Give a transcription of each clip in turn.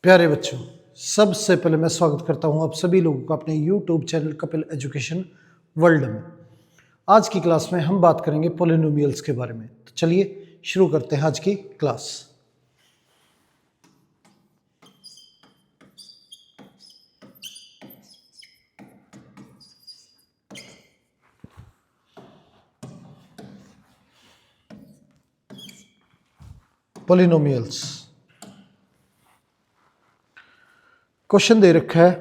प्यारे बच्चों, सबसे पहले मैं स्वागत करता हूं आप सभी लोगों का अपने YouTube channel Kapil education world में। आज की क्लास में हम बात करेंगे पॉलिनोमियल्स के बारे में। तो चलिए शुरू करते हैं आज की क्लास। पॉलिनोमियल्स क्वेश्चन दे रखा है,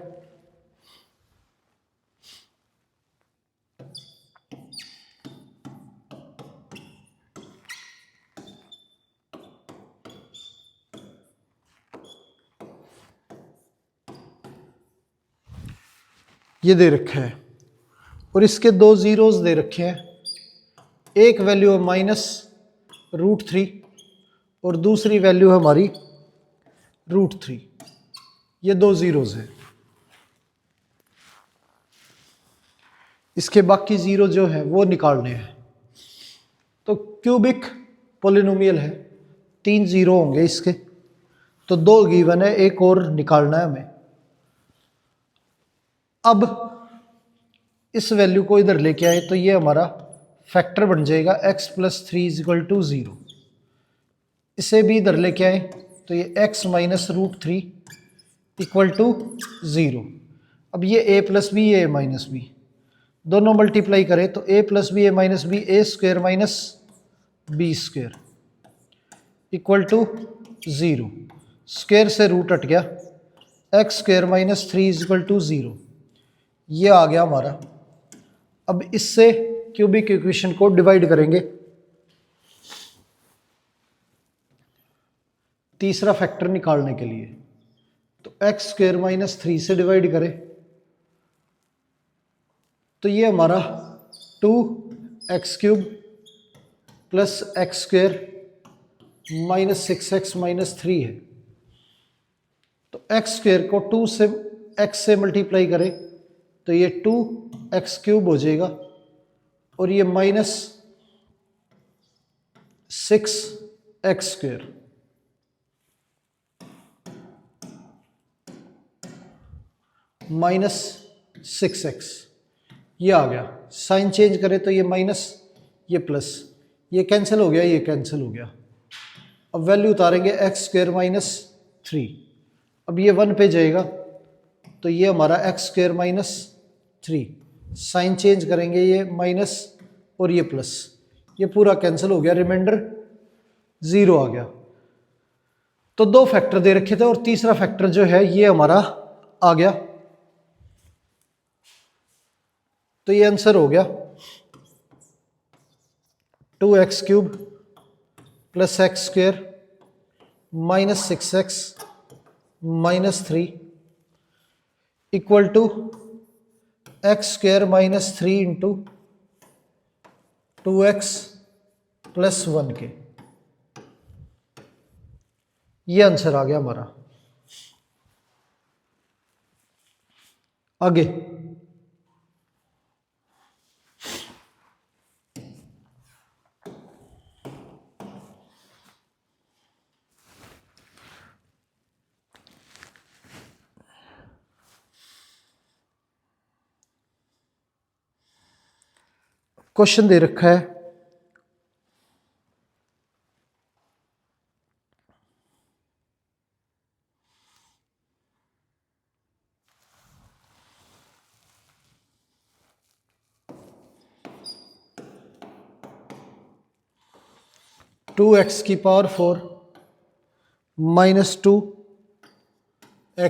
ये दे रखा है और इसके दो जीरोस दे रखे हैं। एक वैल्यू है -√3 और दूसरी वैल्यू है हमारी √3। ये दो जीरोस है। इसके बाकी जीरो जो है वो निकालने हैं। तो क्यूबिक पॉलिनोमियल है, 3 जीरो होंगे इसके। तो 2 गिवन है, एक और निकालना है हमें। अब इस वैल्यू को इधर लेके आए तो ये हमारा फैक्टर बन जाएगा x + 3 = 0। इसे भी इधर लेके आए तो ये x - √3 = 0। अब ये a + b, ये a - b, दोनों मल्टीप्लाई करें तो a + b, a - b, a² - b² = 0। Square से रूट हट गया, x² - 3 = 0। ये आ गया हमारा। अब इससे क्यूबिक इक्वेशन को डिवाइड करेंगे। तीसरा फैक्टर निकालने के लिए तो x² - 3 से डिवाइड करें तो ये हमारा 2x³ + x² - 6x - 3 है। तो x² को 2 से x से मल्टीप्लाई करें तो ये 2x³ हो जाएगा और ये -6x² -6x, ये आ गया। साइन चेंज करें तो ये माइनस, ये प्लस, ये कैंसिल हो गया, ये कैंसिल हो गया। अब वैल्यू उतारेंगे x² - 3। अब ये 1 पे जाएगा तो ये हमारा x² - 3। साइन चेंज करेंगे, ये माइनस और ये प्लस, ये पूरा कैंसिल हो गया, रिमाइंडर 0 आ गया। तो 2 फैक्टर दे रखे थे और तीसरा फैक्टर जो है ये हमारा आ गया। तो ये आंसर हो गया 2x³ + x² - 6x - 3 = x² - 3 × 2x + 1 के। ये आंसर आ गया हमारा। आगे क्वेश्चन दे रखा है, (2x⁴ - 2x³ -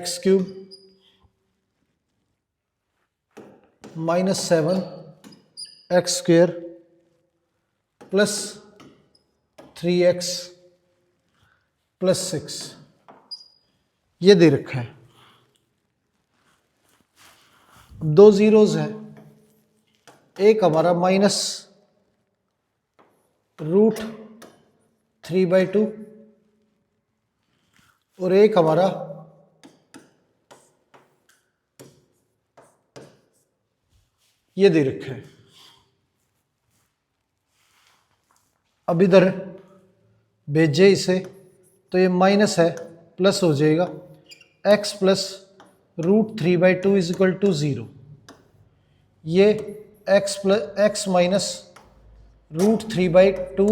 7x² + 3x + 6। ये दे रखा है। दो जीरोस है, एक हमारा -√3/2 और एक हमारा ये दे रखा है। अब इधर भेजे इसे तो ये माइनस है, प्लस हो जाएगा x plus root 3/2 is equal to 0। ये x minus root 3/2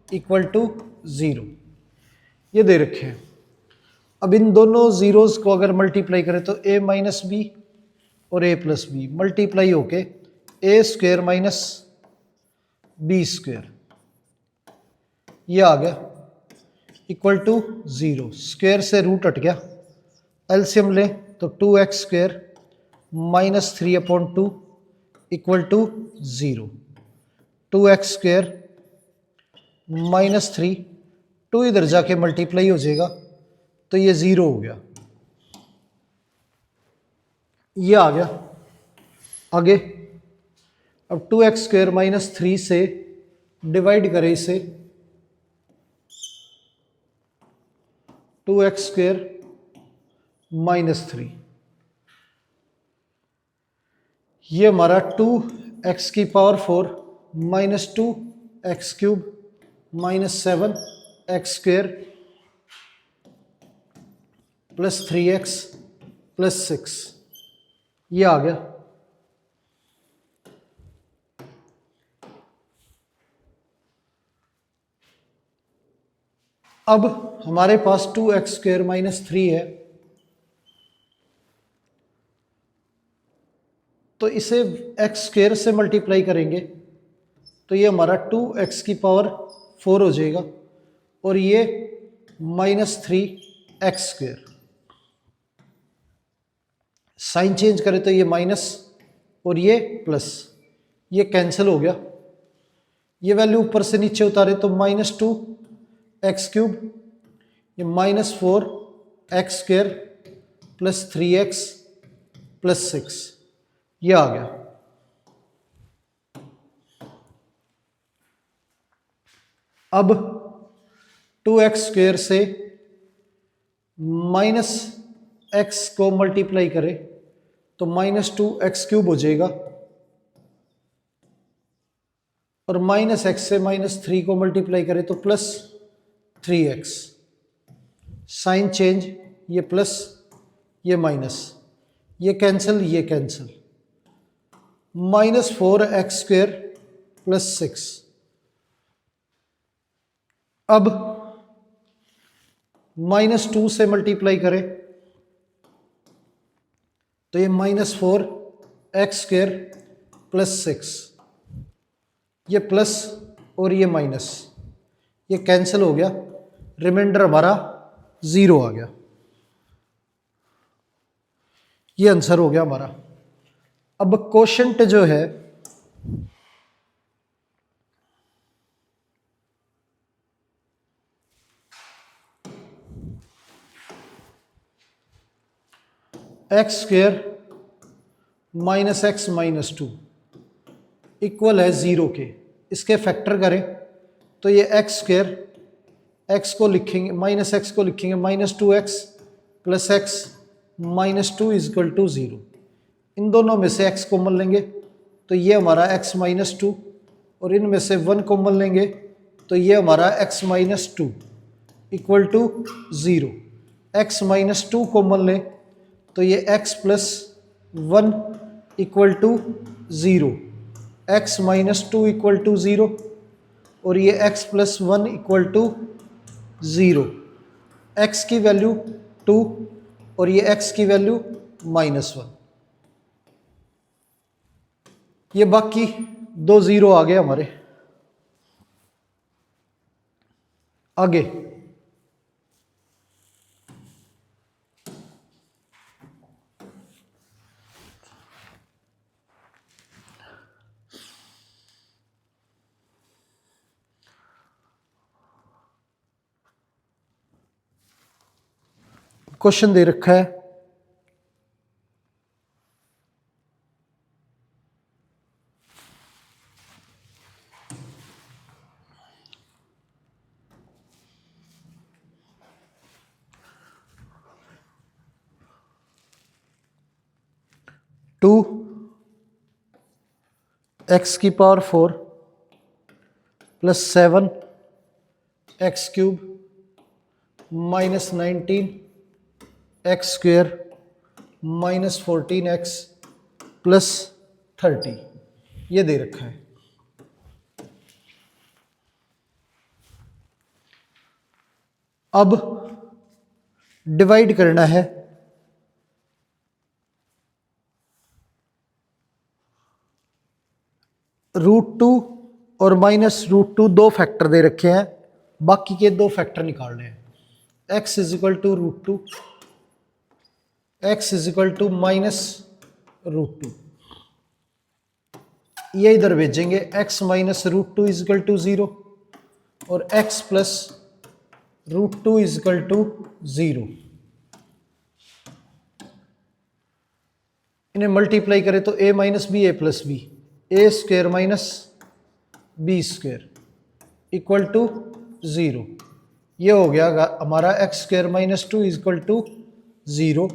equal to 0 ये दे रखे हैं। अब इन दोनों ज़ीरोज़ को अगर मल्टीप्लाई करें तो a माइनस बी और a प्लस बी मल्टीप्लाई होके a square minus b square ये आ गया इक्वल टू 0। स्क्वेयर से रूट हट गया, एलसीएम लें तो 2x square minus 3/2 equal to 0। 2x square minus 3, 2 इधर जाके मल्टीप्लाई हो जाएगा तो ये 0 हो गया, ये आ गया। आगे अब 2x स्क्वेयर माइनस 3 से डिवाइड करें इसे, 2x स्क्वेयर माइनस 3, ये हमारा 2x की power 4 minus 2x cube minus 7x square plus 3x plus 6 ये आ गया। अब हमारे पास 2x स्क्वेयर माइनस 3 है, तो इसे x स्क्वेयर से मल्टीप्लाई करेंगे तो ये हमारा 2x की पावर 4 हो जाएगा और ये minus 3x square. Sign change करें तो ये माइनस और ये प्लस, ये कैंसिल हो गया। ये वैल्यू ऊपर से नीचे उतारे तो माइनस 2x क्यूब, ये minus 4x square plus 3x plus 6 ये आ गया। अब 2x स्क्वेयर से माइनस x को मल्टीप्लाई करें तो माइनस 2x क्यूब हो जाएगा और माइनस x से माइनस 3 को मल्टीप्लाई करें तो प्लस 3x। साइन चेंज, ये प्लस ये माइनस, ये कैंसिल ये cancel, minus 4x square plus 6। अब माइनस 2 से मल्टीप्लाई करें तो ये माइनस 4x स्क्वेयर प्लस 6, ये प्लस और ये माइनस, ये कैंसिल हो गया, रिमाइंडर हमारा 0 आ गया। ये आंसर हो गया हमारा। अब क्वोशंट जो है x square minus x minus 2 equal है 0 के। इसके फैक्टर करें तो ये एक्स स्क्वेयर, एक्स को लिखेंगे माइनस एक्स को लिखेंगे minus 2x plus x minus 2 is equal to 0। इन दोनों में से x कॉमन लेंगे तो ये हमारा x माइनस 2 और इनमें से 1 कॉमन लेंगे तो ये हमारा x minus 2 equal to 0। x minus 2 common लें तो ये x plus 1 equal to 0, x minus 2 equal to 0 और ये x plus 1 equal to 0। x की वैल्यू 2 और ये x की वैल्यू माइनस 1। ये बाकी 2 0 आ गए हमारे। आगे क्वेश्चन दे रखा है टू एक्स की power 4 plus 7 x cube minus 19 x square minus 14x plus 30 ये दे रखा है। अब डिवाइड करना है √2 और -√2 दो फैक्टर दे रखे हैं, बाकी के दो फैक्टर निकालने हैं। x is equal to √2, x is equal to -√2, ये इधर भेजेंगे। x minus √2 is equal to 0 और x plus √2 is equal to 0। इन्हें मल्टीप्लाई करें तो a minus b a plus b, a square minus b square equal to 0। ये हो गया हमारा x square minus 2 is equal to 0।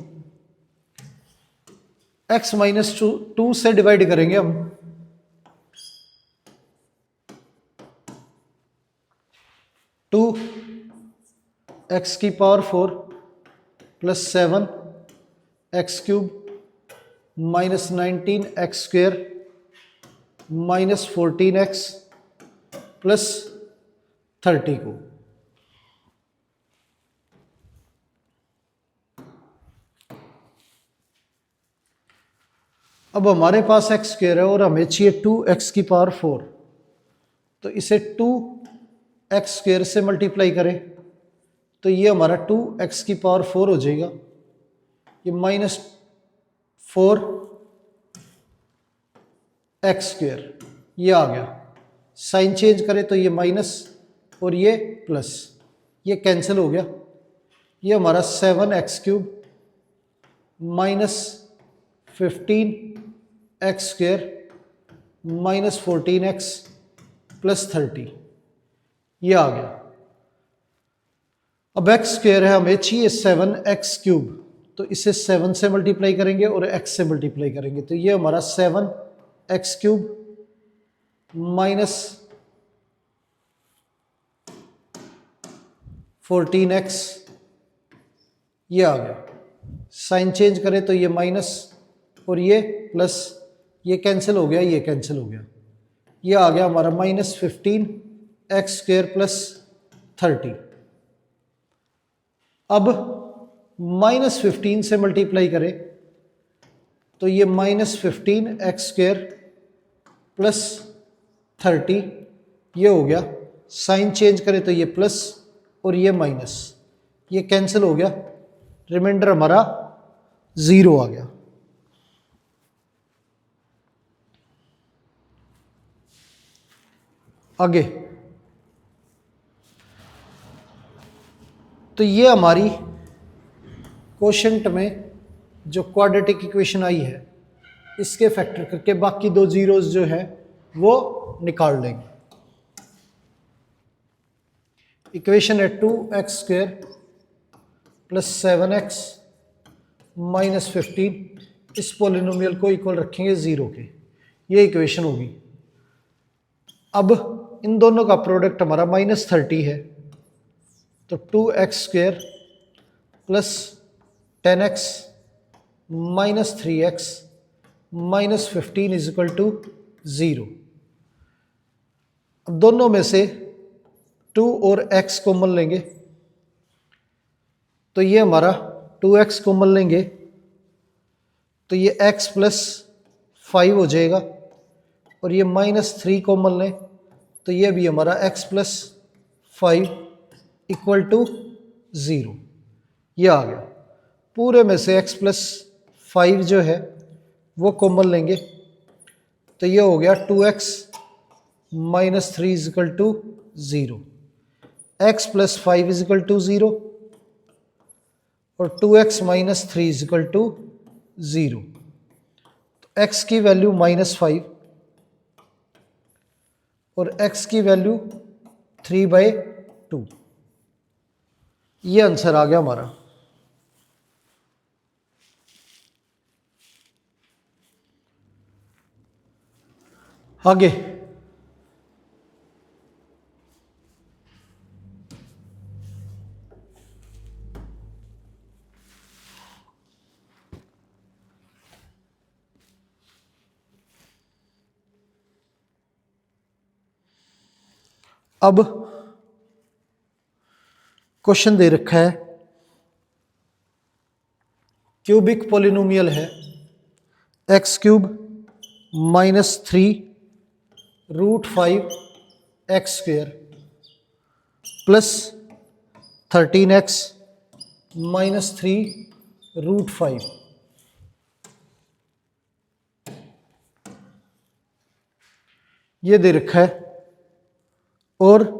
X minus 2 से divide करेंगे हम, टू एक्स की power 4 plus 7 x cube minus 19 x square minus 14x plus 30 को अब हमारे पास एक्स स्क्वेयर है और हमें चाहिए 2x की पावर 4, तो इसे 2x स्क्वेयर से मल्टीप्लाई करें तो ये हमारा 2x की पावर 4 हो जाएगा। ये -4 एक्स स्क्वेयर ये आ गया। साइन चेंज करें तो ये माइनस और ये प्लस, ये कैंसिल हो गया। ये हमारा 7x cube minus 15 x square minus 14x plus 30 ये आ गया। अब x स्क्वेयर है, हमें चाहिए 7x क्यूब, तो इसे 7 से मल्टीप्लाई करेंगे और x से मल्टीप्लाई करेंगे तो ये हमारा 7x क्यूब माइनस 14x ये आ गया। साइन चेंज करें तो ये माइनस और ये प्लस, ये कैंसिल हो गया, ये कैंसिल हो गया। ये आ गया हमारा -15 एक्स स्क्वेयर प्लस 30। अब -15 से मल्टीप्लाई करें तो ये -15 एक्स स्क्वेयर प्लस 30 ये हो गया। साइन चेंज करें तो ये प्लस और ये माइनस, ये कैंसिल हो गया, रिमाइंडर हमारा 0 आ गया। आगे तो ये हमारी क्वोशंट में जो क्वाड्रेटिक इक्वेशन आई है इसके फैक्टर करके बाकी दो जीरोस जो है वो निकाल लेंगे। इक्वेशन है 2x square plus 7x minus 15, इस पोलिनोमियल को इक्वल रखेंगे 0 के, ये इक्वेशन होगी। अब इन दोनों का प्रोडक्ट हमारा -30 है, तो 2x square plus 10x minus 3x minus 15 is equal to 0। अब दोनों में से 2 और x कॉमन लेंगे तो ये हमारा 2x कॉमन लेंगे तो ये x प्लस 5 हो जाएगा, और ये -3 कॉमन लें तो ये भी हमारा x प्लस 5 इक्वल टू 0, ये आ गया। पूरे में से x प्लस 5 जो है वो कॉमन लेंगे तो ये हो गया 2x minus 3 is equal to 0, x plus 5 is equal to 0 और 2x minus 3 is equal to 0। तो x की वैल्यू -5 और x की वैल्यू 3/2, ये आंसर आ गया हमारा। आगे अब क्वेश्चन दे रखा है, क्यूबिक पॉलिनोमियल है x cube -3√5 x² plus 13x -3√5। ये दे रखा है और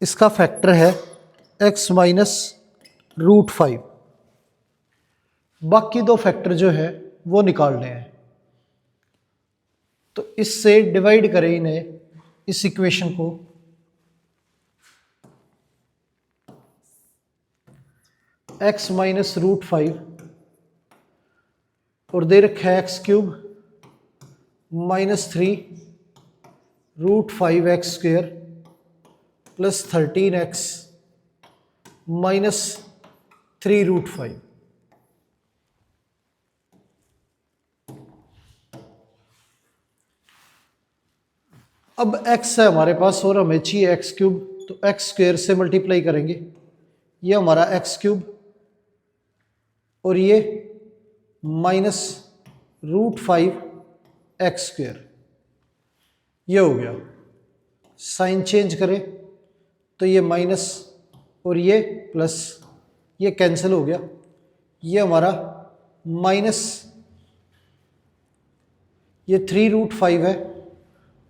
इसका फैक्टर है x -√5। बाकी दो फैक्टर जो है वो निकालने हैं, तो इससे डिवाइड करें इन्हें, इस इक्वेशन को। x -√5 और दे रखा है x cube -3√5 x² plus 13x -3√5। अब x है हमारे पास और हमें चाहिए x क्यूब, तो x² से मल्टीप्लाई करेंगे, ये हमारा x क्यूब और ये -√5 x², ये हो गया। साइन चेंज करें तो ये माइनस और ये प्लस, ये कैंसिल हो गया। ये हमारा माइनस, ये 3√5 है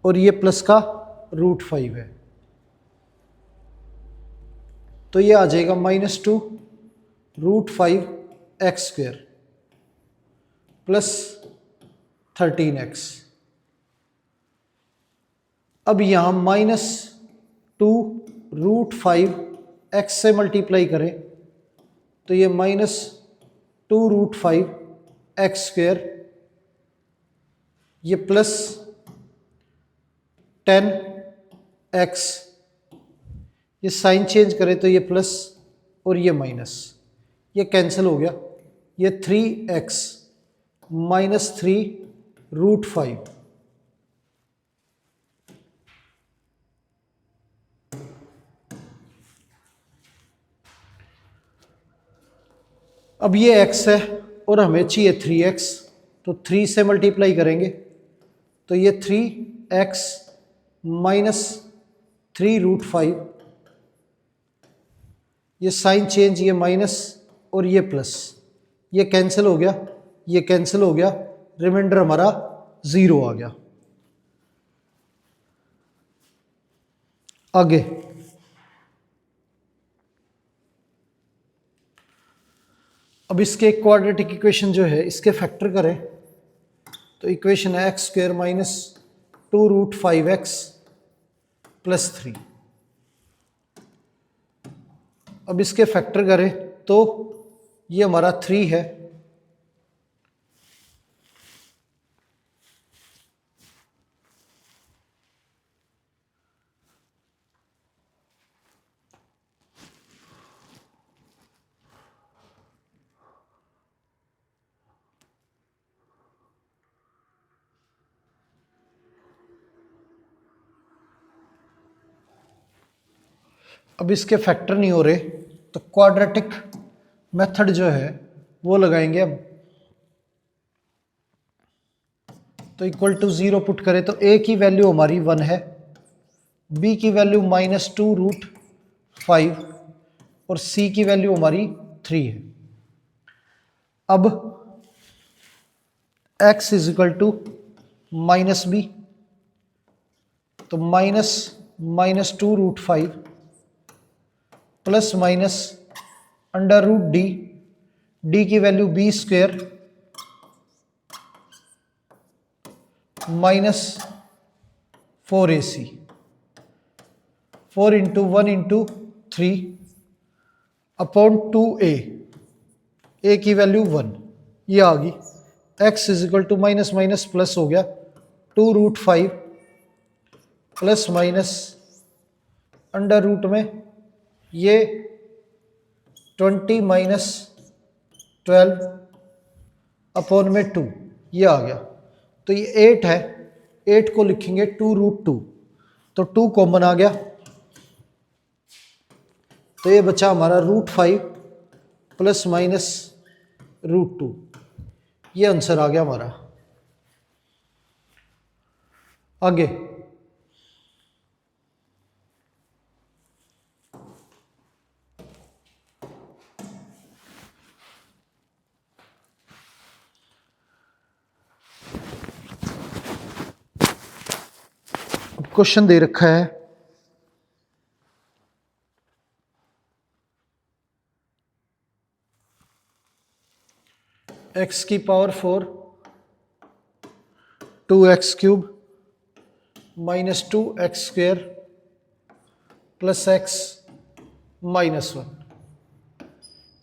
और ये प्लस का √5 है, तो ये आ जाएगा -2√5 x² प्लस 13x। अब यहाँ -2√5 से मल्टीप्लाई करें तो ये -2√5 x², ये प्लस 10x, ये साइन चेंज करें तो ये प्लस और ये माइनस, ये कैंसिल हो गया। ये 3x -3√5। अब ये x है और हमें चाहिए 3x, तो 3 से मल्टीप्लाई करेंगे तो ये 3x -3√5, ये साइन चेंज, ये माइनस और ये प्लस, ये कैंसिल हो गया, ये कैंसिल हो गया, रिमाइंडर हमारा 0 आ गया। आगे अब इसके क्वाड्रेटिक इक्वेशन जो है इसके फैक्टर करें तो इक्वेशन है x² -2√5x प्लस 3। अब इसके फैक्टर करें तो ये हमारा 3 है, अब इसके फैक्टर नहीं हो रहे तो क्वाड्रेटिक मेथड जो है वो लगाएंगे अब। तो इक्वल टू 0 पुट करें तो a की वैल्यू हमारी 1 है, b की वैल्यू -2√5 और c की वैल्यू हमारी 3 है। अब x -b, तो -2√5 प्लस माइनस √d, d की value b² -4ac, 4 × 1 × 3 upon 2a, a की वैल्यू 1, ये आ गई। x माइनस माइनस प्लस हो गया, 2√5 प्लस माइनस अंडर रूट में ये 20 माइनस 12 अपॉन में 2, ये आ गया। तो ये 8 है, 8 को लिखेंगे 2√2, तो 2 कॉमन आ गया, तो ये बचा हमारा √5 प्लस माइनस √2, ये आंसर आ गया हमारा। आगे क्वेश्चन दे रखा है x की power 4 2x³ minus 2x² plus x minus 1,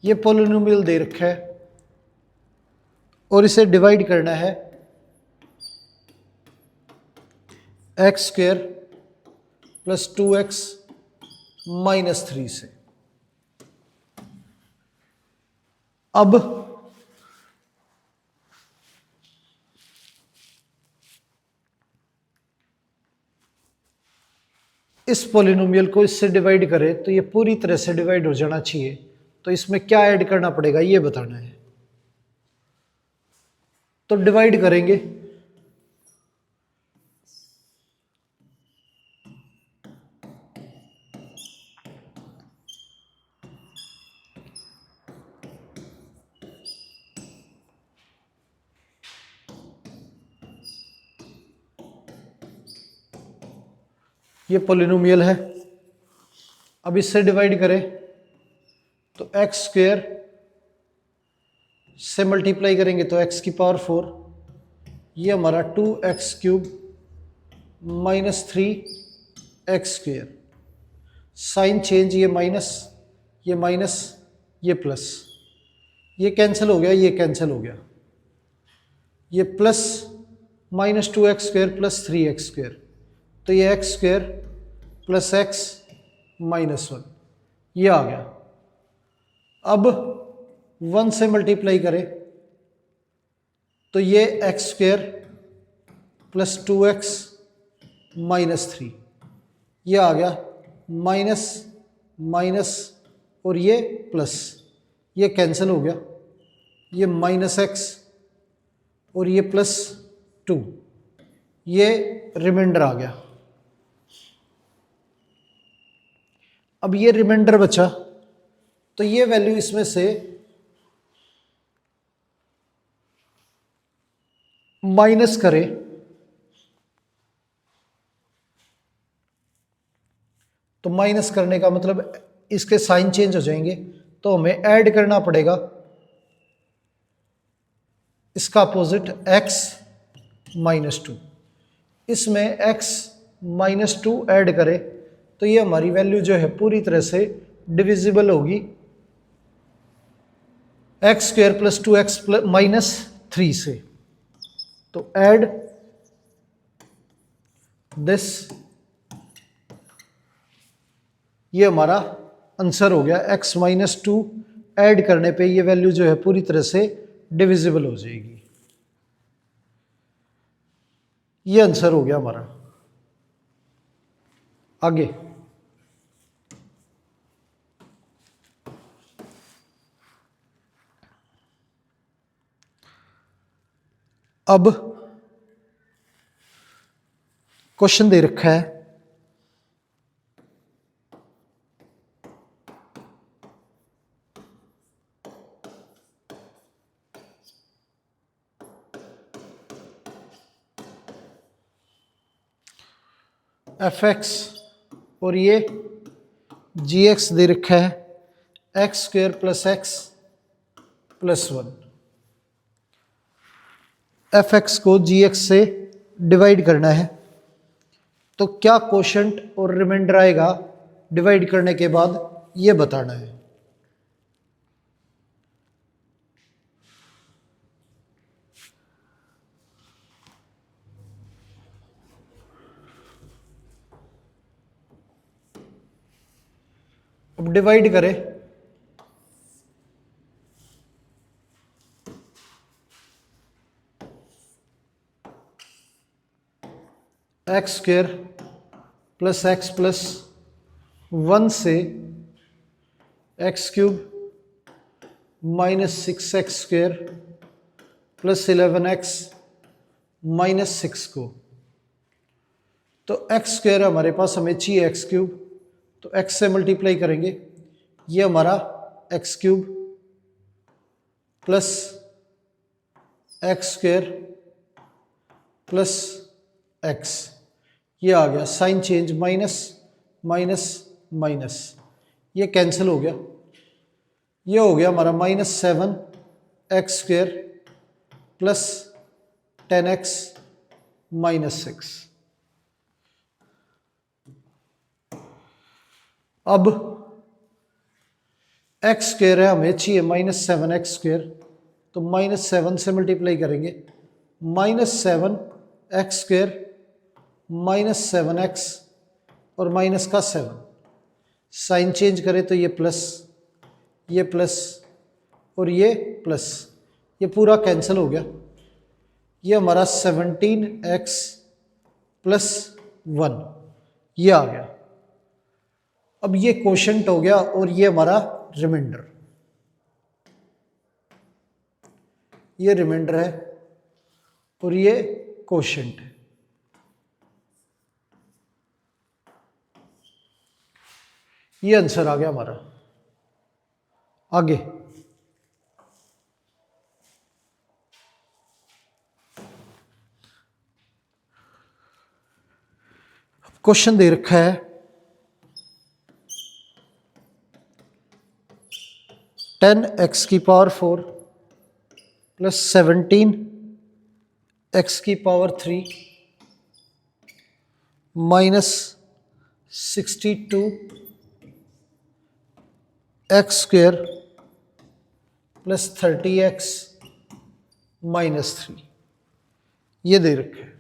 ये पोलिनोमियल दे रखा है और इसे डिवाइड करना है x² प्लस 2x माइनस 3 से। अब इस पोलिनोमियल को इससे डिवाइड करें तो ये पूरी तरह से डिवाइड हो जाना चाहिए, तो इसमें क्या ऐड करना पड़ेगा ये बताना है। तो डिवाइड करेंगे, ये पोलिनोमियल है। अब इससे डिवाइड करें तो x² से मल्टीप्लाई करेंगे तो x की पावर 4, ये हमारा 2x³ minus 3x², sign change, ये माइनस ये प्लस, ये कैंसिल हो गया, ये कैंसिल हो गया, ये plus minus 2x² plus 3x², तो ये x² प्लस x माइनस 1, ये आ गया। अब 1 से मल्टीप्लाई करें तो ये x² प्लस 2x माइनस 3, ये आ गया, माइनस माइनस और ये प्लस, ये कैंसिल हो गया, ये माइनस x और ये प्लस 2, ये रिमाइंडर आ गया। अब ये रिमाइंडर बचा तो ये वैल्यू इसमें से माइनस करें तो माइनस करने का मतलब इसके साइन चेंज हो जाएंगे, तो हमें ऐड करना पड़ेगा इसका अपोजिट x माइनस 2, इसमें x माइनस 2 ऐड करें तो ये हमारी वैल्यू जो है पूरी तरह से डिविजिबल होगी x² प्लस 2x माइनस 3 से। तो ऐड दिस, ये हमारा आंसर हो गया। x माइनस 2 ऐड करने पे ये वैल्यू जो है पूरी तरह से डिविजिबल हो जाएगी, ये आंसर हो गया हमारा। आगे अब क्वेश्चन दे रखा है fx और ये gx दे रखा है x² plus x plus 1, fx को gx से डिवाइड करना है, तो क्या कोशेंट और रिमाइंडर आएगा डिवाइड करने के बाद ये बताना है। अब डिवाइड करें एक्स स्क्वेयर प्लस 1 से x cube minus 6x square plus 11x minus 6 को, तो एक्स स्क्वेयर हमारे पास हमें चाहिए एक्स क्यूब, तो x से मल्टीप्लाई करेंगे, ये हमारा x cube plus x square plus x, ये आ गया sign change minus minus minus, ये कैंसिल हो गया, ये हो गया हमारा -7x² प्लस 10x माइनस 6। अब एक्स स्क्वेयर है हमें चाहिए -7x², तो -7 से मल्टीप्लाई करेंगे, -7x² -7x और माइनस का 7, साइन चेंज करें तो ये प्लस और ये प्लस, ये पूरा कैंसिल हो गया, ये हमारा 17x प्लस 1 ये आ गया। अब ये क्वोशंट हो गया और ये हमारा रिमाइंडर, ये रिमाइंडर है और ये क्वोशंट है। ये आंसर आ गया हमारा। आगे क्वेश्चन दे रखा है 10x की पावर 4 प्लस 17x की power 3 minus 62x² plus 30x minus 3, ये दे रखे है।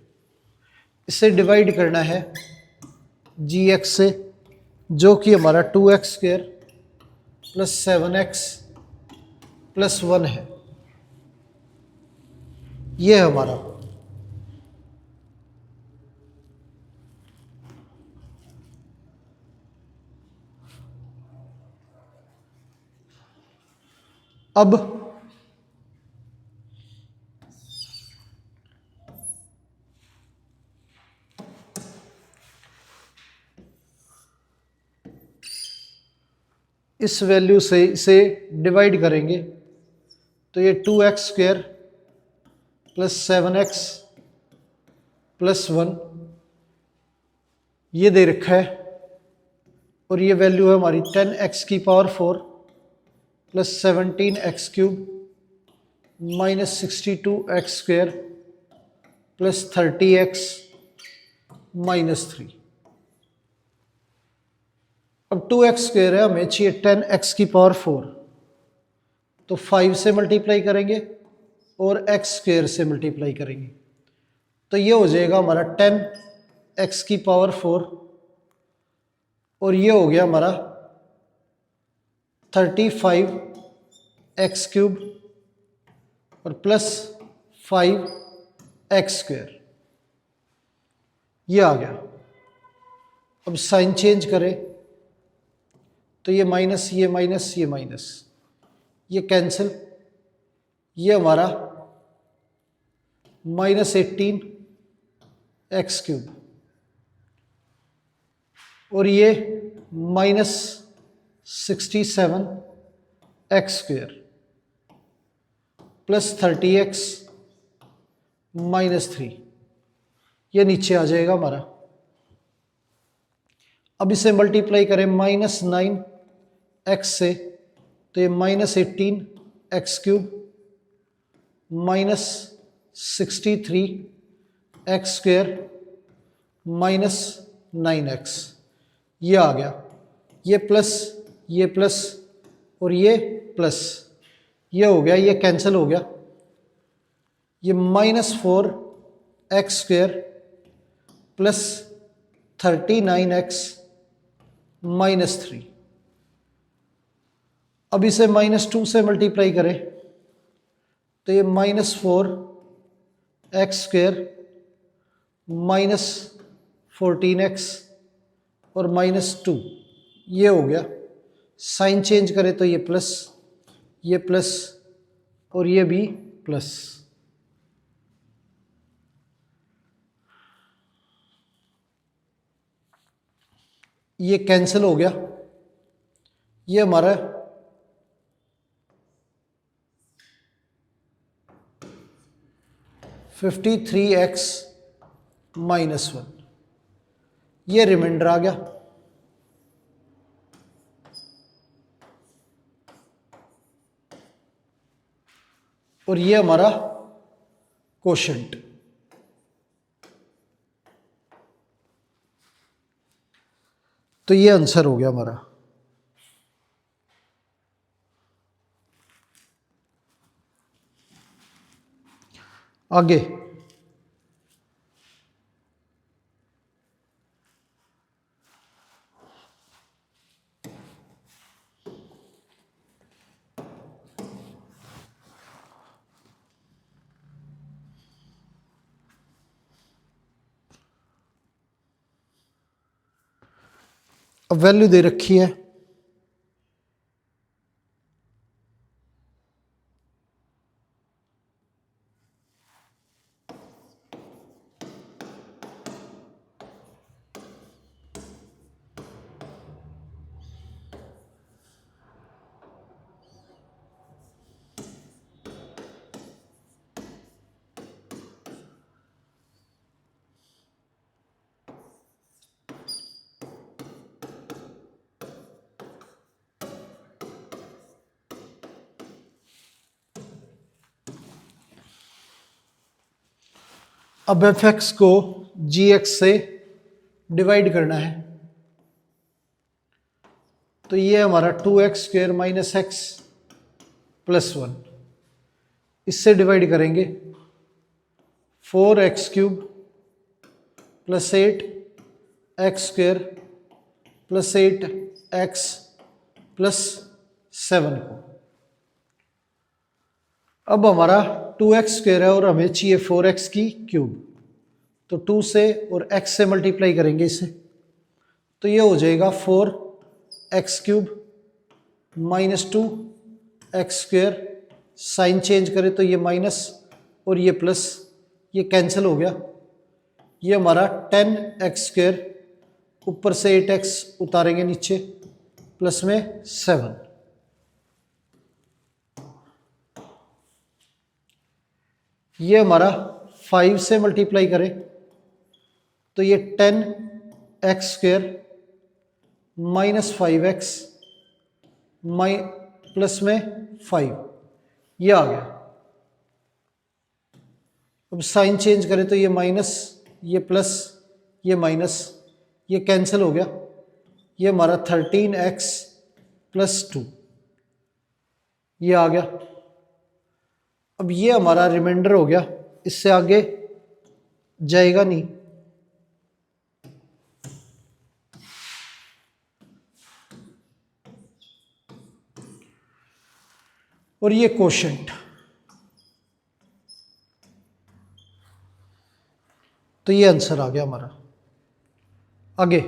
इसे डिवाइड करना है gx से, जो कि हमारा 2x² प्लस 7x प्लस 1 है, ये है हमारा। अब इस वैल्यू से इसे डिवाइड करेंगे तो ये 2x² प्लस 7x प्लस 1 ये दे रखा है, और ये वैल्यू है हमारी 10x की power 4 plus 17x³ minus 62x² plus 30x minus 3। अब 2x² है हमें चाहिए 10x की पावर 4, तो 5 से मल्टीप्लाई करेंगे और x² से मल्टीप्लाई करेंगे, तो ये हो जाएगा हमारा 10x की पावर 4 और ये हो गया हमारा 35x³ और प्लस 5x², ये आ गया। अब साइन चेंज करें तो ये माइनस ये माइनस ये माइनस, ये कैंसिल, ये हमारा -18x³ और ये -67x² प्लस 30x माइनस 3, ये नीचे आ जाएगा हमारा। अब इसे मल्टीप्लाई करें -9x से, तो ये -18x³ minus 63x² minus 9x, ये आ गया। ये प्लस और ये प्लस, ये हो गया, ये कैंसिल हो गया, ये -4x² प्लस 39x माइनस 3। अब इसे -2 से मल्टीप्लाई करें तो ये -4x² माइनस 14x और -2, ये हो गया। साइन चेंज करें तो ये प्लस और ये भी प्लस। ये कैंसिल हो गया। ये हमारा 53x -1, ये रिमाइंडर आ गया। और ये हमारा कोशेंट। तो ये आंसर हो गया हमारा। आगे अब वैल्यू दे रखी है अब एफ एक्स को जी एक्स से डिवाइड करना है। तो ये हमारा 2x² - x +1, इससे डिवाइड करेंगे 4x³ + 8x² + 8x + 7 को। अब हमारा 2x² है और हमें चाहिए 4x³ तो 2 से और x से मल्टीप्लाई करेंगे इसे। तो ये हो जाएगा 4x³ -2x²। साइन चेंज करें तो ये माइनस और ये प्लस, ये कैंसिल हो गया। ये हमारा 10x², ऊपर से 8x उतारेंगे नीचे, प्लस में 7। ये हमारा 5 से मल्टीप्लाई करें तो ये 10x² -5x प्लस में 5, ये आ गया। अब साइन चेंज करें तो ये माइनस, ये प्लस, ये माइनस, ये कैंसिल हो गया। ये हमारा 13x + 2, ये आ गया। अब ये हमारा रिमाइंडर हो गया, इससे आगे जाएगा नहीं। और ये कोशेंट। तो ये आंसर आ गया हमारा। आगे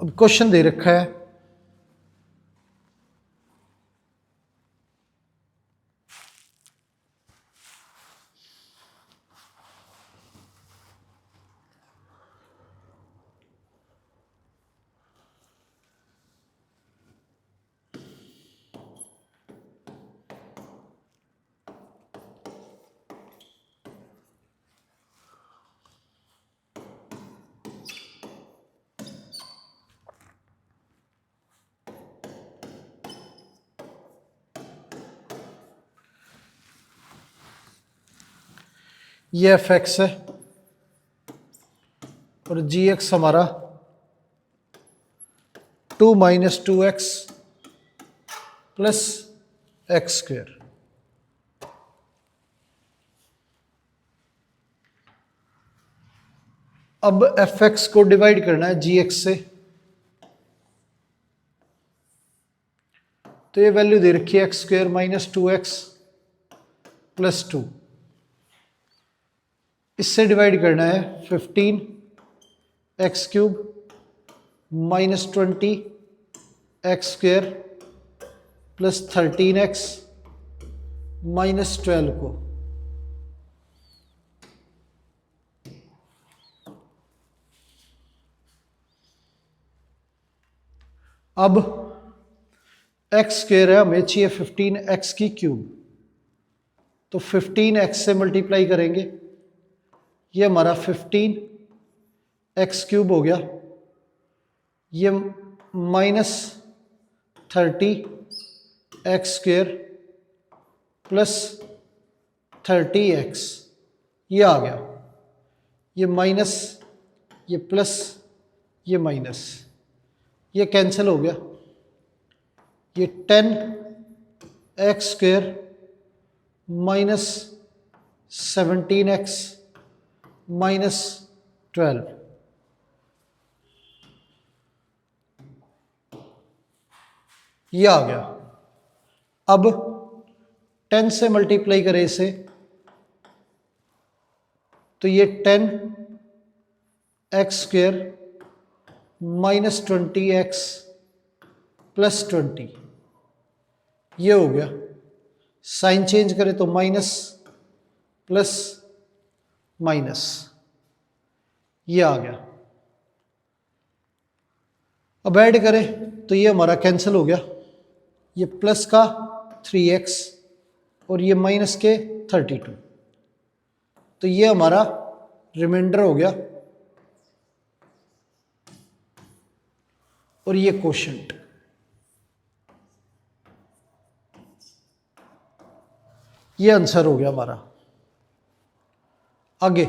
अब क्वेश्चन दे रखा है ये एफ एक्स है और जी एक्स हमारा 2 - 2x + x²। अब एफ एक्स को डिवाइड करना है जी एक्स से। तो ये वैल्यू दे रखी है x² - 2x + 2। इससे डिवाइड करना है 15 x cube minus 20 x square plus 13 x minus 12 को। अब एक्स स्क्वेयर है, हमें चाहिए 15 एक्स की क्यूब, तो 15 एक्स से मल्टीप्लाई करेंगे, ये हमारा 15 एक्स क्यूब हो गया, ये minus 30 x square plus 30 x, ये आ गया, ये माइनस, ये प्लस, ये माइनस, ये कैंसिल हो गया, ये 10 x square minus 17 x minus 12, ये आ गया। अब 10 से मल्टीप्लाई करें इसे, तो ये 10 x square minus 20 x plus 20, ये हो गया। साइन चेंज करें तो माइनस प्लस माइनस, ये आ गया। अब ऐड करें तो ये हमारा कैंसिल हो गया, ये प्लस का 3x और ये माइनस के 32, तो ये हमारा रिमाइंडर हो गया और ये कोशेंट। ये आंसर हो गया हमारा। आगे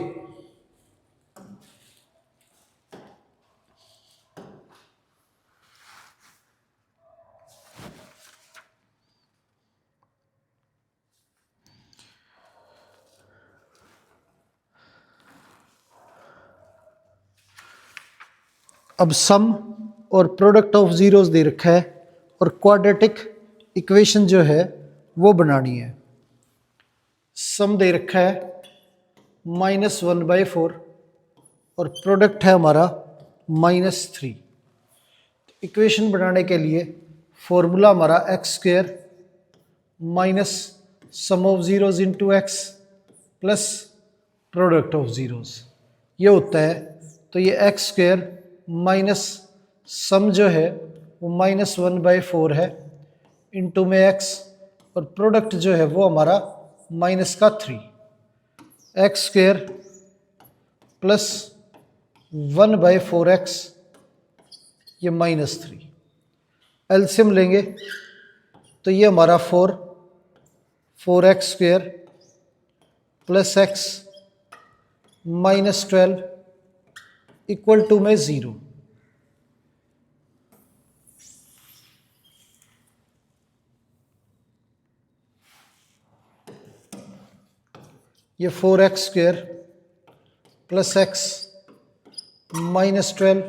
अब सम और प्रोडक्ट ऑफ जीरोस दे रखा है और क्वाड्रेटिक इक्वेशन जो है वो बनानी है। सम दे रखा है -1/4 और प्रोडक्ट है हमारा -3। इक्वेशन बनाने के लिए फॉर्मूला हमारा x square minus sum of zeros into x plus product of zeros, ये होता है। तो ये एक्स स्क्वेयर माइनस सम जो है वो -1/4 है, इंटू में एक्स, और प्रोडक्ट जो है वो हमारा माइनस का 3, एक्स स्क्वेयर प्लस 1/4x, ये -3। एलसीएम लेंगे तो ये हमारा 4x square plus x -12 equal to में 0। ये 4x square plus x -12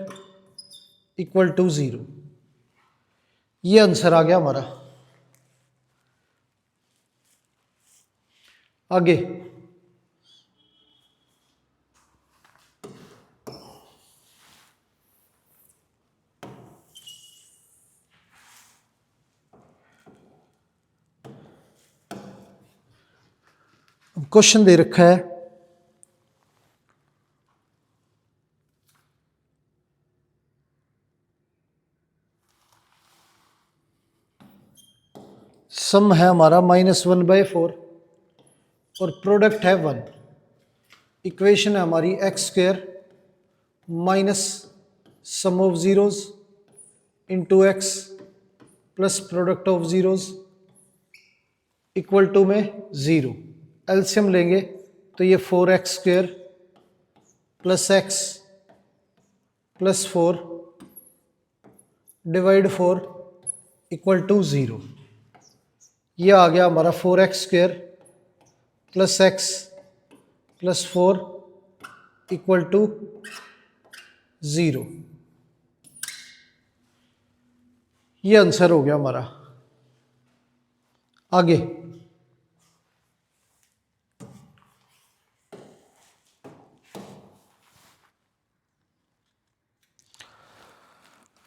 equal to 0, ये आंसर आ गया हमारा। आगे क्वेश्चन दे रखा है सम है हमारा -1/4 और प्रोडक्ट है 1। इक्वेशन है हमारी x square minus sum of zeros into x plus product of zeros equal to में 0। एलसीएम लेंगे तो ये 4x square plus x plus 4 divide 4 equal to 0, ये आ गया हमारा 4x square plus x plus 4 equal to 0, ये आंसर हो गया हमारा। आगे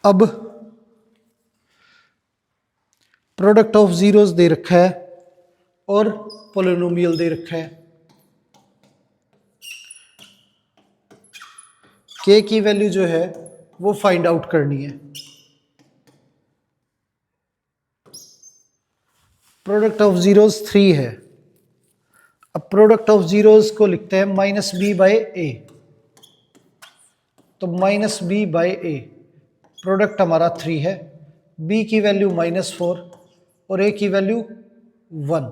अब प्रोडक्ट ऑफ जीरोस दे रखा है और पोलिनोमियल दे रखा है। के की वैल्यू जो है वो फाइंड आउट करनी है। प्रोडक्ट ऑफ जीरोस 3 है। अब प्रोडक्ट ऑफ जीरोस को लिखते हैं माइनस बी बाई ए। तो minus b by a, product हमारा 3 है, बी की वैल्यू -4 और ए की वैल्यू 1।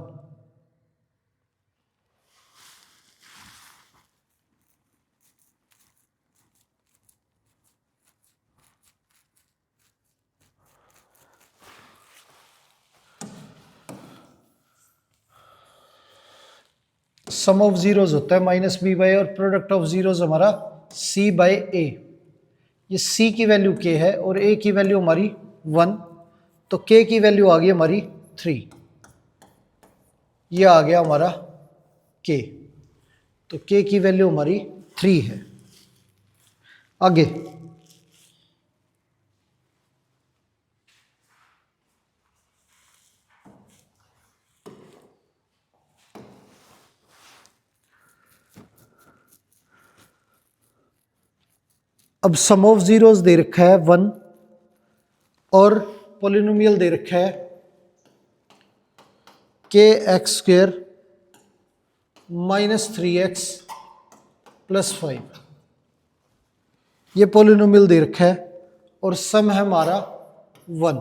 सम ऑफ जीरोस होता है माइनस बी बाई, और प्रोडक्ट ऑफ जीरोस हमारा सी बाई ए। ये सी की वैल्यू के है और ए की वैल्यू हमारी 1, तो के की वैल्यू आ गई हमारी 3। ये आ गया हमारा के, तो के की वैल्यू हमारी 3 है। आगे अब सम ऑफ जीरोस दे रखा है 1 और पोलिनोमियल दे रखा है के एक्स स्क्वेयर -3x + 5। ये पोलिनोमियल दे रखा है और सम है हमारा 1।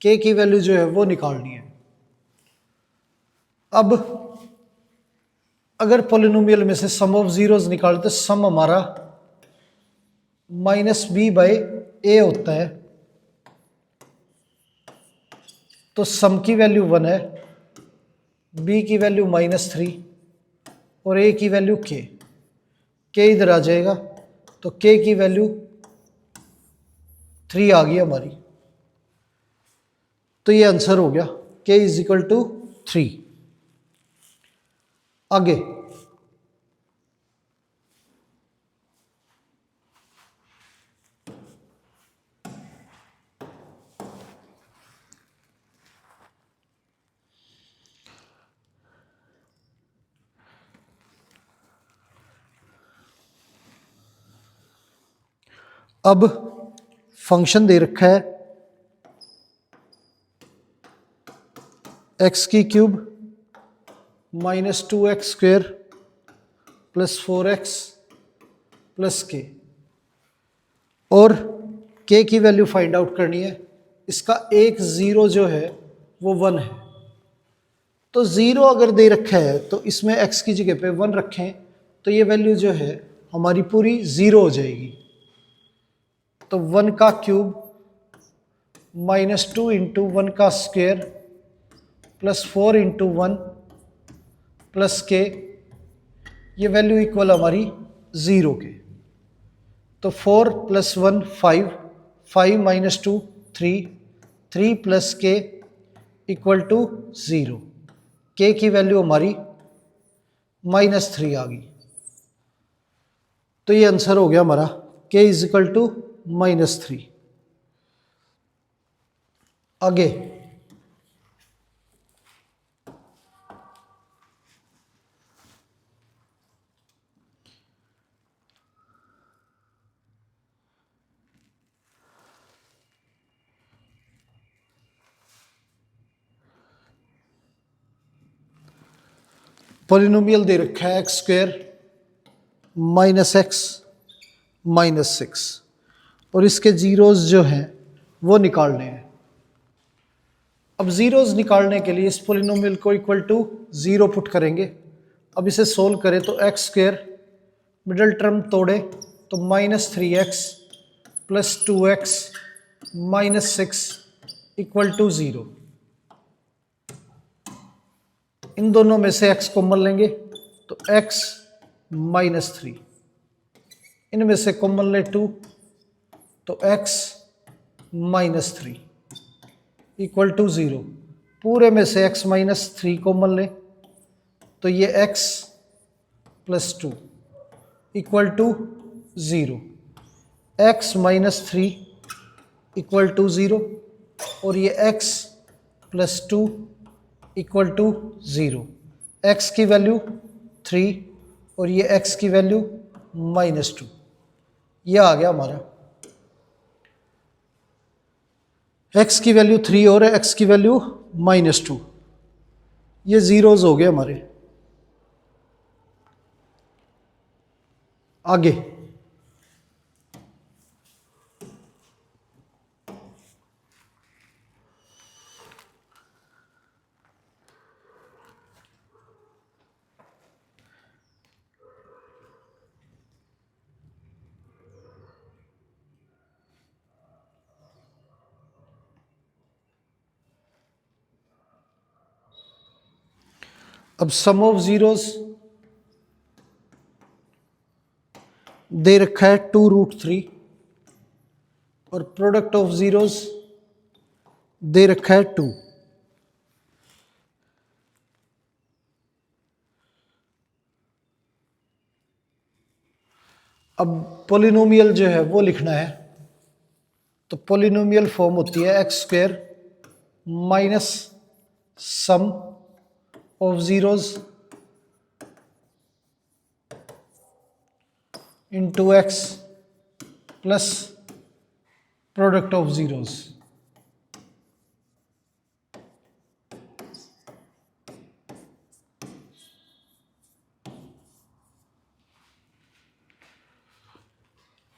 के की वैल्यू जो है वो निकालनी है। अब अगर पोलिनोमियल में से सम ऑफ जीरोस निकाले तो सम हमारा -b बाई ए होता है, तो सम की वैल्यू 1 है, b की वैल्यू -3 और a की वैल्यू k इधर आ जाएगा, तो k की वैल्यू 3 आ गई हमारी। तो ये आंसर हो गया k = 3। आगे अब फंक्शन दे रखा है x की cube -2x square + 4x + k, और k की वैल्यू फाइंड आउट करनी है। इसका एक ज़ीरो जो है वो 1 है, तो ज़ीरो अगर दे रखा है तो इसमें x की जगह पे 1 रखें तो ये वैल्यू जो है हमारी पूरी 0 हो जाएगी। तो 1 का क्यूब -2 × 1 का स्क्वायर + 4 × 1 + k, ये वैल्यू इक्वल हमारी 0 के। तो 4 + 1 5, 5 - 2 3, 3 + k = 0। k की वैल्यू हमारी -3 आ गई। तो ये आंसर हो गया हमारा k = -3। आगे पॉलिनोमियल दे रखा है x स्क्वेयर -x -6, और इसके जीरोस जो हैं वो निकालने हैं। अब जीरोस निकालने के लिए इस पॉलिनोमियल को इक्वल टू 0 पुट करेंगे। अब इसे सोल्व करें तो x स्क्वेयर मिडल टर्म तोड़े तो -3x + 2x -6 = 0। इन दोनों में से x कॉमन लेंगे तो x -3, इनमें से कॉमन ले 2 तो x -3 = 0। पूरे में से x -3 कॉमन ले तो ये x + 2 = 0। x -3 इक्वल टू 0 और ये x plus 2 equal to 0। x की वैल्यू 3 और ये x की वैल्यू -2। ये आ गया हमारा x की वैल्यू 3 और x की वैल्यू -2। ये जीरोज हो गए हमारे। आगे अब सम ऑफ जीरोस दे रखा है 2√3 और प्रोडक्ट ऑफ जीरोस दे रखा है 2। अब पोलिनोमियल जो है वो लिखना है, तो पोलिनोमियल फॉर्म होती है x² minus sum of zeros into x plus product of zeros.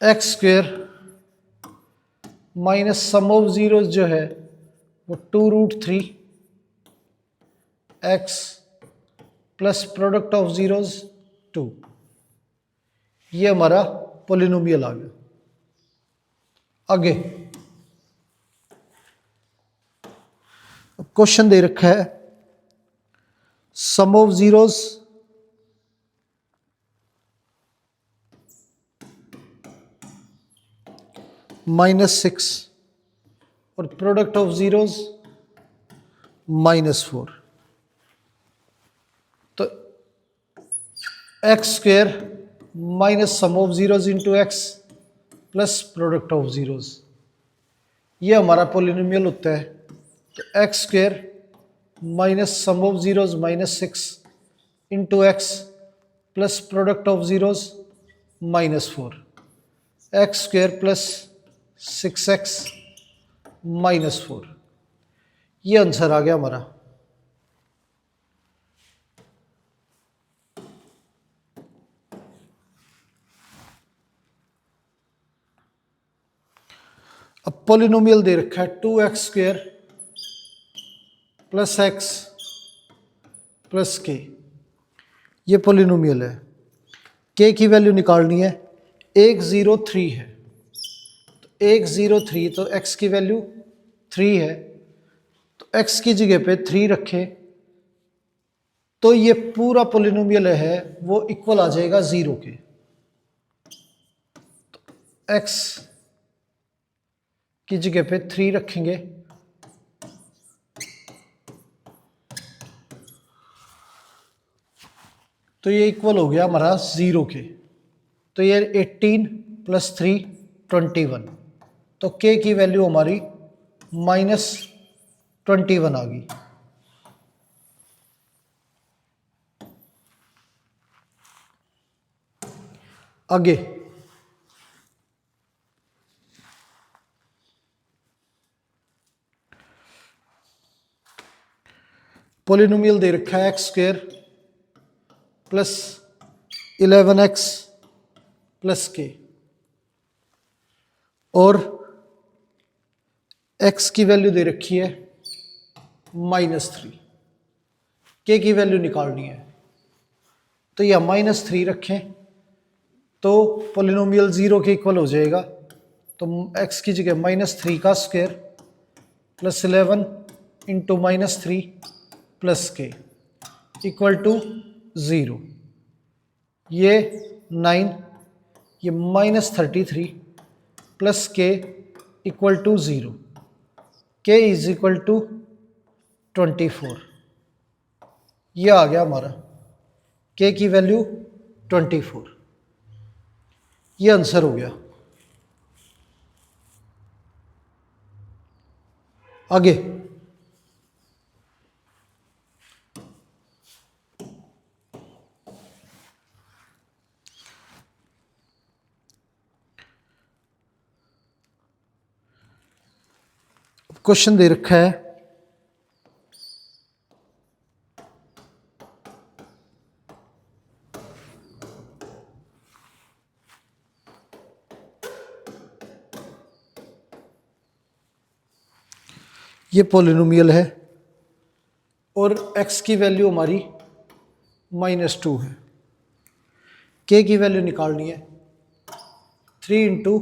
x² minus sum of zeros जो है वो 2√3 x plus product of zeros 2। ये हमारा पोलिनोमियल आ गया। आगे क्वेश्चन दे रखा है सम ऑफ जीरोस -6 और प्रोडक्ट ऑफ जीरोस -4। तो x² minus sum of zeros into x plus product of zeros, ये हमारा पोलिनोमियल होता है। तो x² minus sum of zeros -6 into x plus product of zeros -4, x² plus 6x -4। ये answer आ गया हमारा। अब पोलिनोमियल दे रखा है 2x² plus x plus k। ये पोलिनोमियल है। k की वैल्यू निकालनी है। 103 है, तो 103, तो x की वैल्यू 3 है, तो x की जगह पे 3 रखें तो ये पूरा पोलिनोमियल है वो इक्वल आ जाएगा 0 के। तो x की जगह पे 3 रखेंगे तो ये इक्वल हो गया हमारा 0 के। तो ये 18 प्लस 3 21, तो k की वैल्यू हमारी -21 आ गई। आगे पोलिनोमियल दे रखा है x² plus 11x plus k और x की वैल्यू दे रखी है -3। k की वैल्यू निकालनी है, तो यह -3 रखें तो पोलिनोमियल 0 के इक्वल हो जाएगा। तो x की जगह -3 का square plus 11 into -3 plus k equal to 0। ये 9, ये -33 plus k equal to 0। k is equal to 24। ये आ गया हमारा k की वैल्यू 24। ये आंसर हो गया। आगे क्वेश्चन दे रखा है ये पॉलिनोमियल है और x की वैल्यू हमारी -2 है, k की वैल्यू निकालनी है 3 इंटू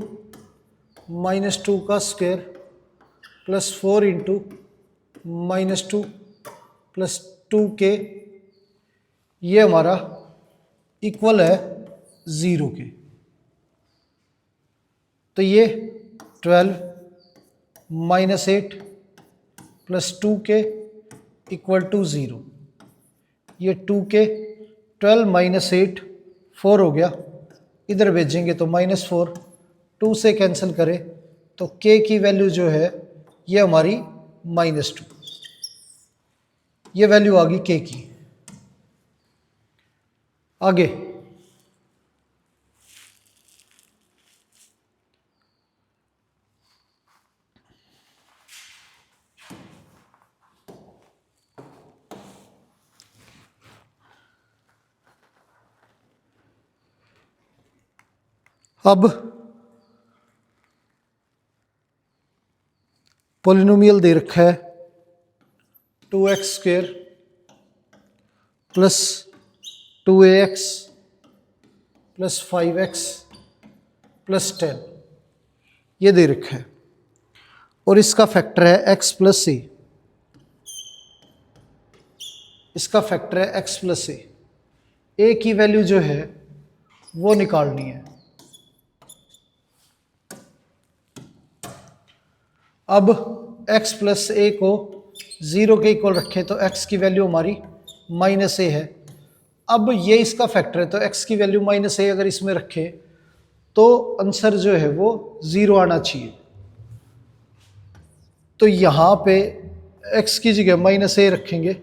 -2 का square plus 4 into -2 plus 2k, ये हमारा इक्वल है 0 के। तो ये 12 -8 प्लस 2k इक्वल टू 0। ये 2k 12 -8 4 हो गया, इधर भेजेंगे तो -4, 2 से कैंसिल करें तो k की वैल्यू जो है ये हमारी -2, ये वैल्यू आ गई k की। आगे अब पॉलिनोमियल दे रखा है 2x² plus 2ax plus 5x plus 10, ये दे रखा है और इसका फैक्टर है x प्लस a, इसका फैक्टर है x प्लस a। a की वैल्यू जो है वो निकालनी है। अब x प्लस a को 0 के इक्वल रखें तो x की वैल्यू हमारी -a है। अब ये इसका फैक्टर है तो x की वैल्यू -a अगर इसमें रखें तो आंसर जो है वो 0 आना चाहिए। तो यहाँ पे x की जगह -a रखेंगे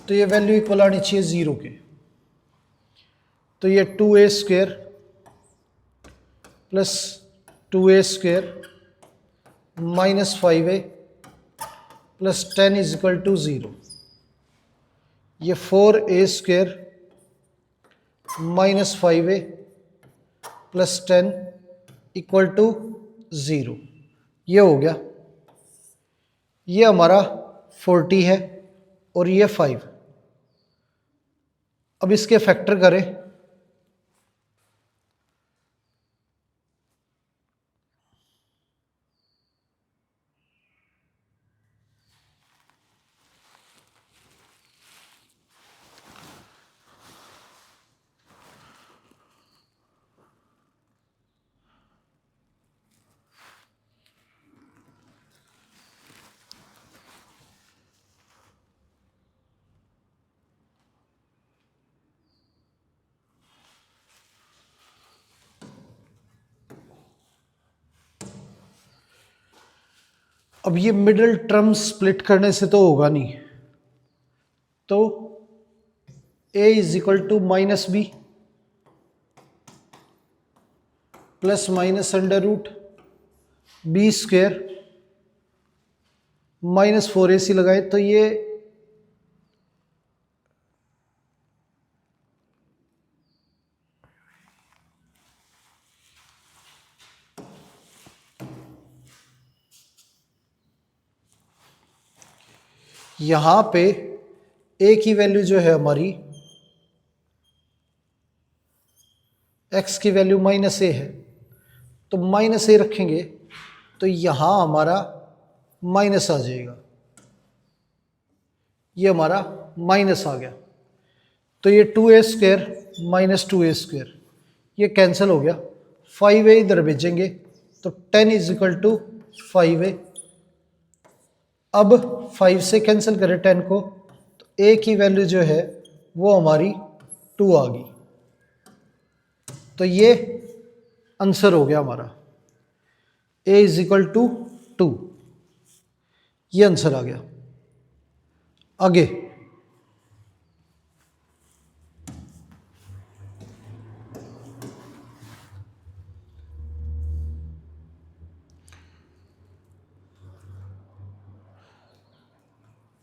तो ये वैल्यू इक्वल आनी चाहिए 0 के। तो ये 2a² plus 2a² -5a plus 10 is equal to 0। ये 4a² -5a plus 10 equal to 0, ये हो गया। ये हमारा 40 है और ये 5। अब इसके फैक्टर करें अब ये मिडिल टर्म स्प्लिट करने से तो होगा नहीं, तो a is equal to -b plus minus under root b² -4ac लगाए तो ये यहां पे a की वैल्यू जो है हमारी x की वैल्यू -a है, तो -a रखेंगे तो यहां हमारा माइनस आ जाएगा, ये हमारा माइनस आ गया। तो ये 2a² -2a² ये कैंसिल हो गया, 5a इधर भेजेंगे तो 10 इज इक्वल टू 5a। अब 5 से कैंसिल करें 10 को तो ए की वैल्यू जो है वो हमारी 2 आ गई। तो ये आंसर हो गया हमारा, ए इज इक्वल टू 2, ये आंसर आ गया। आगे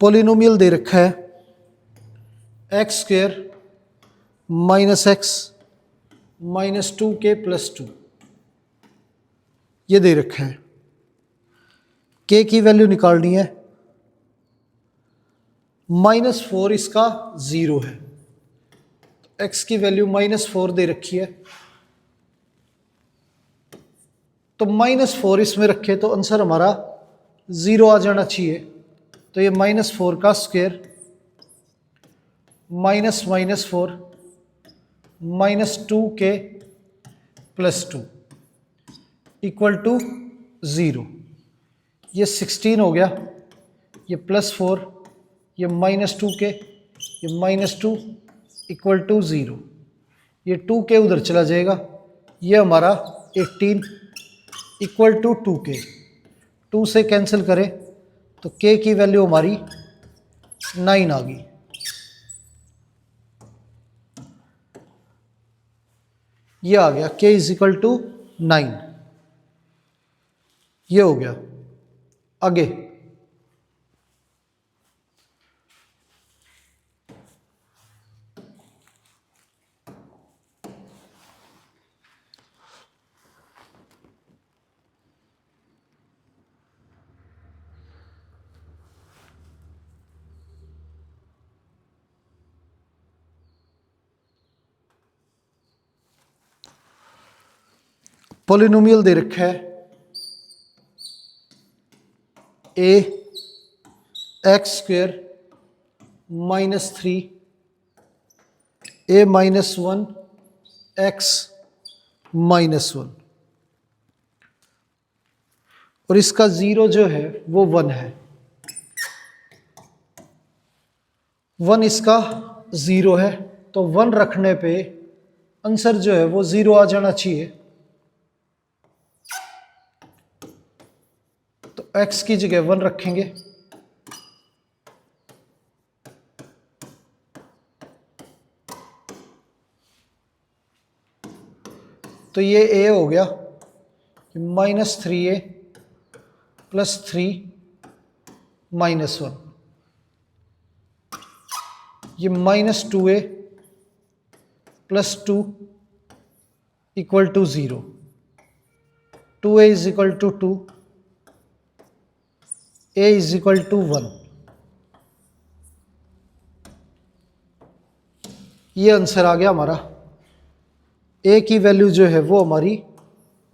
पॉलिनोमियल दे रखा है x square minus x minus 2k plus 2, ये दे रखा है। k की वैल्यू निकालनी है, -4 इसका 0 है, x की वैल्यू -4 दे रखी है, तो -4 इसमें रखे तो आंसर हमारा 0 आ जाना चाहिए। तो ये -4 का square minus -4 -2k plus 2 equal to 0। ये 16 हो गया, ये +4, ये -2k, ये -2 इक्वल टू 0। ये 2k उधर चला जाएगा, ये हमारा 18 इक्वल टू 2k। 2 से कैंसिल करें तो k की वैल्यू हमारी 9 आ गई। ये आ गया k इज इक्वल टू 9, ये हो गया। आगे पॉलिनोमियल दे रखा है ए एक्स स्क्वेयर -3 a -1 x -1, और इसका 0 जो है वो 1 है। 1 इसका 0 है, तो 1 रखने पे आंसर जो है वो 0 आ जाना चाहिए। तो x की जगह 1 रखेंगे, तो ये a हो गया -3a प्लस 3 -1, ये -2a plus 2 equal to 0। 2a is equal to 2, a is equal to 1। ये आंसर आ गया हमारा। a की वैल्यू जो है वो हमारी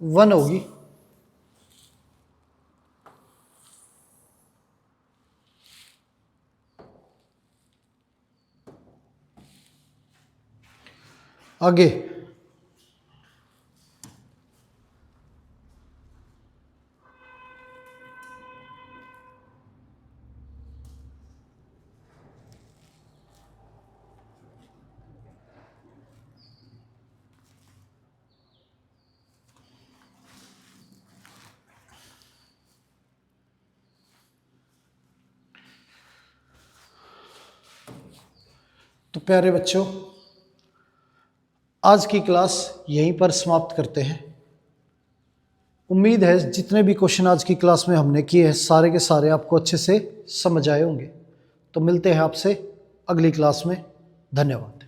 1 होगी। आगे तो प्यारे बच्चों, आज की क्लास यहीं पर समाप्त करते हैं। उम्मीद है जितने भी क्वेश्चन आज की क्लास में हमने किए हैं सारे के सारे आपको अच्छे से समझ आए होंगे। तो मिलते हैं आपसे अगली क्लास में। धन्यवाद।